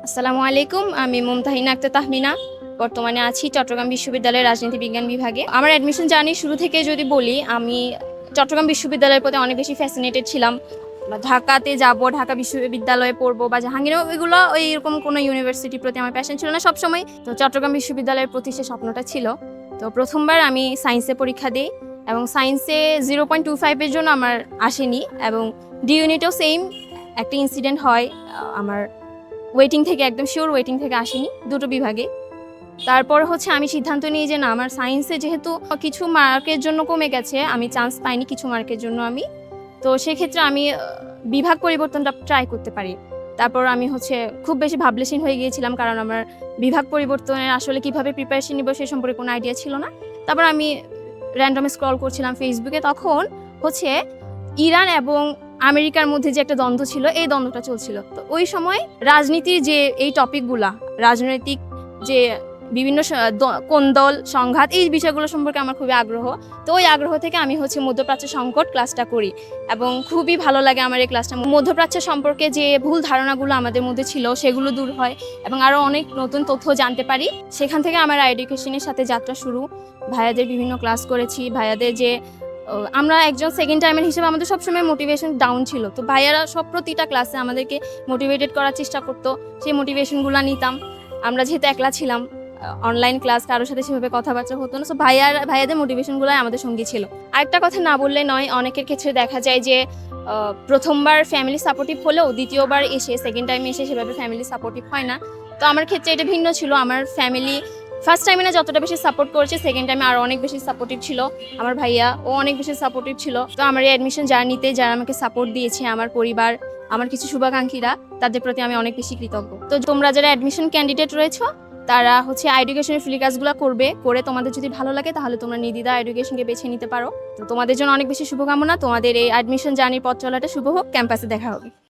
আসসালামু আলাইকুম, আমি মুমতাহিনা আক্তার তাহমিনা। বর্তমানে আছি চট্টগ্রাম বিশ্ববিদ্যালয়ের রাজনীতি বিজ্ঞান বিভাগে। আমার অ্যাডমিশন জার্নি শুরু থেকে যদি বলি, আমি চট্টগ্রাম বিশ্ববিদ্যালয়ের প্রতি অনেক বেশি ফ্যাসিনেটেড ছিলাম। ঢাকাতে যাব, ঢাকা বিশ্ববিদ্যালয়ে পড়বো বা জাহাঙ্গীর, এগুলো ওই এরকম কোনো ইউনিভার্সিটির প্রতি আমার প্যাশন ছিল না সবসময়। তো চট্টগ্রাম বিশ্ববিদ্যালয়ের প্রতি সে স্বপ্নটা ছিল। তো প্রথমবার আমি সায়েন্সে পরীক্ষা দিই এবং সায়েন্সে 0.25-এর জন্য আমার আসেনি, এবং ডি ইউনিটেও সেম একটা ইনসিডেন্ট হয়। আমার ওয়েটিং থেকে, একদম শিওর ওয়েটিং থেকে আসেনি দুটো বিভাগে। তারপর হচ্ছে আমি সিদ্ধান্ত নিই যে না, আমার সায়েন্সে যেহেতু কিছু মার্কের জন্য কমে গেছে, আমি চান্স পাইনি কিছু মার্কের জন্য আমি, তো সেক্ষেত্রে আমি বিভাগ পরিবর্তনটা ট্রাই করতে পারি। তারপর আমি হচ্ছে খুব বেশি ভাবলেশীন হয়ে গিয়েছিলাম, কারণ আমার বিভাগ পরিবর্তনের আসলে কিভাবে প্রিপারেশন নিব সে সম্পর্কে কোনো আইডিয়া ছিল না। তারপর আমি র্যান্ডমে স্ক্রল করছিলাম ফেসবুকে, তখন হচ্ছে ইরান এবং আমেরিকার মধ্যে যে একটা দ্বন্দ্ব ছিল, এই দ্বন্দ্বটা চলছিল। তো ওই সময় রাজনীতির যে এই টপিকগুলা, রাজনৈতিক যে বিভিন্ন কোন দল সংঘাত, এই বিষয়গুলো সম্পর্কে আমার খুবই আগ্রহ। তো ওই আগ্রহ থেকে আমি হচ্ছে মধ্যপ্রাচ্য সংকট ক্লাসটা করি এবং খুবই ভালো লাগে আমার এই ক্লাসটা। মধ্যপ্রাচ্য সম্পর্কে যে ভুল ধারণাগুলো আমাদের মধ্যে ছিল সেগুলো দূর হয় এবং আরও অনেক নতুন তথ্য জানতে পারি। সেখান থেকে আমার এডুকেশনের সাথে যাত্রা শুরু। ভাইয়াদের বিভিন্ন ক্লাস করেছি। ভাইয়াদের যে আমরা একজন সেকেন্ড টাইমের হিসেবে আমাদের সবসময় মোটিভেশন ডাউন ছিল, তো ভাইয়ারা সব প্রতিটা ক্লাসে আমাদেরকে মোটিভেটেড করার চেষ্টা করতো। সেই মোটিভেশনগুলো নিতাম। আমরা যেহেতু একলা ছিলাম, অনলাইন ক্লাস, কারোর সাথে সেভাবে কথাবার্তা হতো না, সো ভাইয়াদের মোটিভেশনগুলোই আমাদের সঙ্গী ছিল। আরেকটা কথা না বললে নয়, অনেকের ক্ষেত্রে দেখা যায় যে প্রথমবার ফ্যামিলি সাপোর্টিভ হলেও দ্বিতীয়বার এসে, সেকেন্ড টাইমে এসে সেভাবে ফ্যামিলি সাপোর্টিভ হয় না। তো আমার ক্ষেত্রে এটা ভিন্ন ছিল। আমার ফ্যামিলি ফার্স্ট টাইমে না যতটা বেশি সাপোর্ট করেছে, সেকেন্ড টাইমে আরও অনেক বেশি সাপোর্টিভ ছিল। আমার ভাইয়া ও অনেক বেশি সাপোর্টিভ ছিল। তো আমার এই অ্যাডমিশন জার্নিতে যারা আমাকে সাপোর্ট দিয়েছে, আমার পরিবার, আমার কিছু শুভাকাঙ্ক্ষীরা, তাদের প্রতি আমি অনেক বেশি কৃতজ্ঞ। তো তোমরা যারা অ্যাডমিশন ক্যান্ডিডেট রয়েছো, তারা হচ্ছে এডুকেশনের ফ্রি কাজগুলো করে তোমাদের যদি ভালো লাগে তাহলে তোমরা নির্দ্বিধা এডুকেশনকে বেছে নিতে পারো। তো তোমাদের জন্য অনেক বেশি শুভকামনা। তোমাদের এই অ্যাডমিশন জার্নির পথ চলাটা শুভ হোক। ক্যাম্পাসে দেখা হবে।